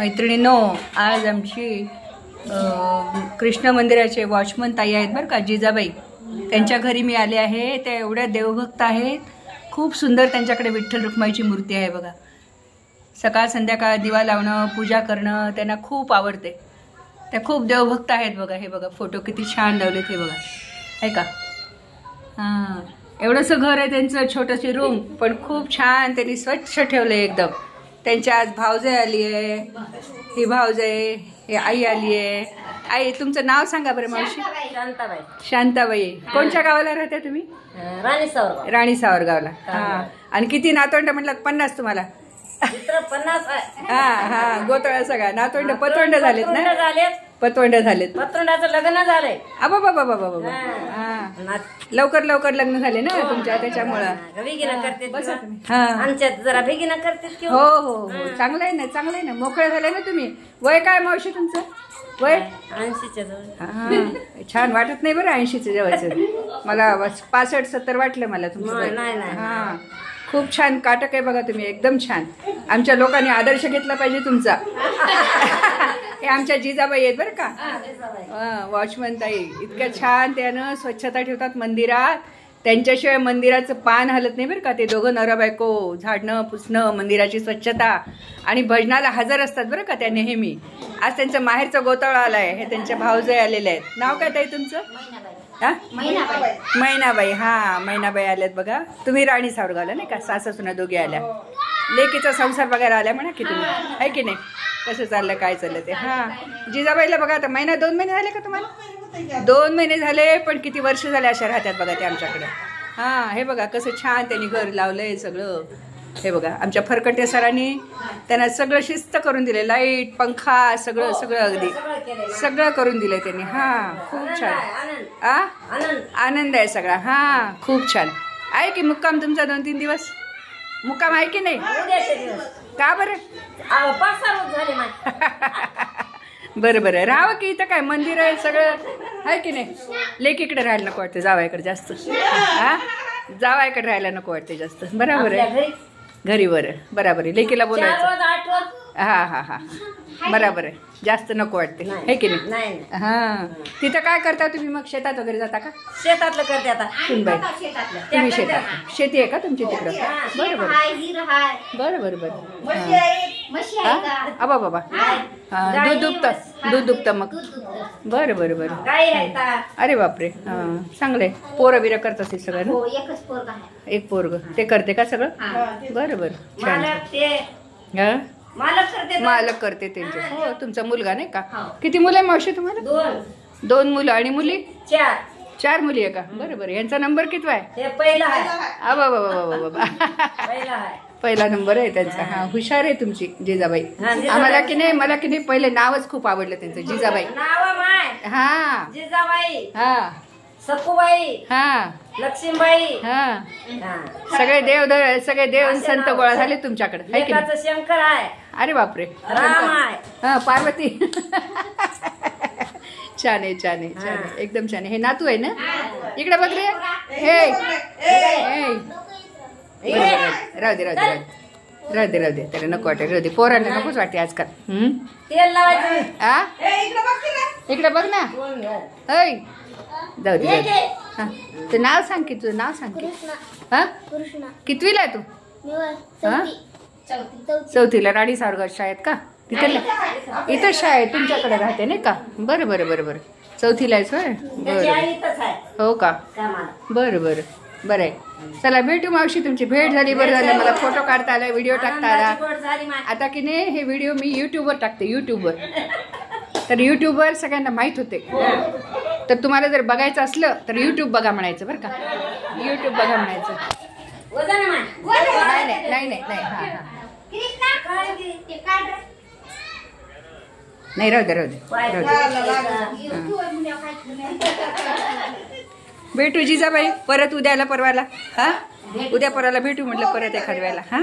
मैत्रिणींनो, आज आमची कृष्ण मंदिराचे वॉचमन ताई आहेत बरं का, जिजाबाई. त्यांच्या घरी मी आले आहे. त्या एवढ्या देवभक्त आहेत. खूप सुंदर त्यांच्याकडे विठ्ठल रुक्माईची मूर्ती आहे बघा. सकाळ संध्याकाळ दिवा लावणं, पूजा करणं त्यांना खूप आवडते. त्या खूप देवभक्त आहेत बघा. हे बघा फोटो किती छान लावलेत हे बघा, आहे का. हां, एवढंसं घर आहे त्यांचं, छोटंशी रूम, पण खूप छान त्यांनी स्वच्छ ठेवलं एकदम. त्यांच्या आज भावजाई आली आहे, ही भावजाई, ही आई आली आहे. आई, तुमचं नाव सांगा बरं मावशी. शांताबाई. शांताबाई. कोणत्या गावाला राहता तुम्ही? राणी सावरगावला. हां, आणि किती नातवंड म्हटलं? 50 तुम्हाला? 50. हां हां, गोतळा सगळा नातवंड पतवंड झालेत ना? पतवंड झालेत. पतवंडाचं लग्न झालंय. अबा बाबा बाबा बाबा. हां, लवकर लवकर लग्न झाले ना तुमच्या, त्याच्यामुळं. बेगिना करते. हां, आमच्यात जरा बेगिना करते. हो हो हो, चांगलं आहे ना, चांगलं आहे ना. मोकळे झाले ना तुम्ही. वय काय मावशी तुमचं? वय 80च्या जवळ. हां, छान वाटत नाही बरं 80च्या जवळचं. मला 65-70 वाटलं मला तुमचं वय. हां, खूप छान काटक आहे बघा तुम्ही, एकदम छान. आमच्या लोकांनी आदर्श घेतला पाहिजे तुमचा. हे आमच्या जिजाबाई आहेत बरं का, वॉचमन ताई. इतक्या छान त्यानं स्वच्छता ठेवतात मंदिरात. त्यांच्याशिवाय मंदिराचं पान हलत नाही बरं का. ते दोघं नवरा बायको झाडणं पुसणं, मंदिराची स्वच्छता, आणि भजनाला हजर असतात बरं का त्या नेहमी. आज त्यांचं माहेरचं गोतावळा आलाय. हे त्यांच्या भावजाई आलेले आहेत. नाव काय ताई तुमचं? हा, मैनाबाई. हां, मैनाबाई आल्यात बघा. तुम्ही राणी सावरगावला नाही का? सासू सुना दोघी आल्या. लेकीचा संसार बघायला आल्या म्हणा की तुम्ही, आहे की नाही? कसं चाललं, काय चाललं ते. हां, जिजाबाईला बघा आता 2 महिने झाले का तुम्हाला? 2 महिने झाले, पण किती वर्ष झाले अशा राहतात बघा ते आमच्याकडे. हां, हे बघा कसं छान त्यांनी घर लावलंय सगळं. हे बघा आमच्या फरकटे सरांनी त्यांना सगळं शिस्त करून दिले. लाईट, पंखा, सगळं सगळं अगदी सगळं करून दिलंय त्यांनी. हां, खूप छान. आनंद आहे सगळा. हां, खूप छान. आहे की मुक्काम तुमचा 2-3 दिवस मुक्काम आहे की नाही? का बरं? बरं बरं, राहावं की. इथं काय मंदिर आहे सगळं, आहे की नाही? लेकीकडे राहायला नको वाटते, जावायकडे जास्त. हा, जावायकडे राहायला नको वाटते जास्त. बरोबर आहे, घरी. बरं, बरोबर आहे. लेकीला बोलायचं. हा हा हा, बरोबर आहे. जास्त नको वाटते, आहे की नाही? हां, तिथं काय करता तुम्ही मग? शेतात वगैरे जाता का? शेतातलं करते आता. तुम्ही शेतात, शेती आहे का तुमची तिकडं? बरं बरं बरं बरं बरं. अबा बाबा, दूध दुभतं मग. बरं बरं बरं. अरे बापरे, हां, चांगलं आहे. पोरं बिरं करत असेल सगळं ना? एक पोरग ते करते का सगळं? बरं बरं, छान. हां, मालक करते त्यांचे. हो, तुमचा मुलगा नाही का? किती मुलं आहे मावशी तुम्हाला? 2 मुलं. आणि मुली? 4 मुली आहे का? बरं बरं. यांचा नंबर किती आहे? अबा बाबा बाबा, पहिला नंबर आहे त्यांचा. हा, हुशार आहे तुमची जिजाबाई. आम्हाला की नाही, मला की नाही पहिले नावच खूप आवडलं त्यांचं, जिजाबाई. हा, जिजाबाई, हा, सखूबाई, हा, लक्ष्मीबाई. हा, सगळे देव संत गोळा झाले तुमच्याकडे. शंकर आहे. अरे बापरे, राम आहे. हा, पार्वती. छान आहे, छान आहे, छान आहे, एकदम छान आहे. हे नातू आहे ना? इकडे बघ रे. हे राहू दे त्याला नको वाटे. राहू दे, पोरांना नकोच वाटते आजकाल. तेल लावायचं. आ, इकडे बघ ना. ऐ, जाऊ दे. हा, तुझं नाव सांग की, तुझं नाव सांग की. हा, कितवीला आहे तू? हा, 4थीला. राणी सावरगाव शाळेत का? तिथे इथं शाळेत तुमच्याकडे राहते नाही का? बरं बरं बरं बरं. 4थीला आहेस होय? बरं, हो का? बरं बरं बरं आहे. चला, भेटू मावशी. तुमची भेट झाली, बरं झालं. मला फोटो काढता आला, व्हिडिओ टाकता आला. आता की नाही हे व्हिडिओ मी युट्यूबवर टाकते, युट्यूबवर. तर युट्यूबवर सगळ्यांना माहीत होते. तर तुम्हाला जर बघायचं असलं तर युट्यूब बघा म्हणायचं बरं का. युट्यूब बघा म्हणायचं. नाही नाही नाही. हां हां, नाही, राहू दे. भेटू जिजाबाई परत उद्याला परवाला. हा, उद्या परवाला भेटू म्हटलं परत एखाद्या वेळेला. हा.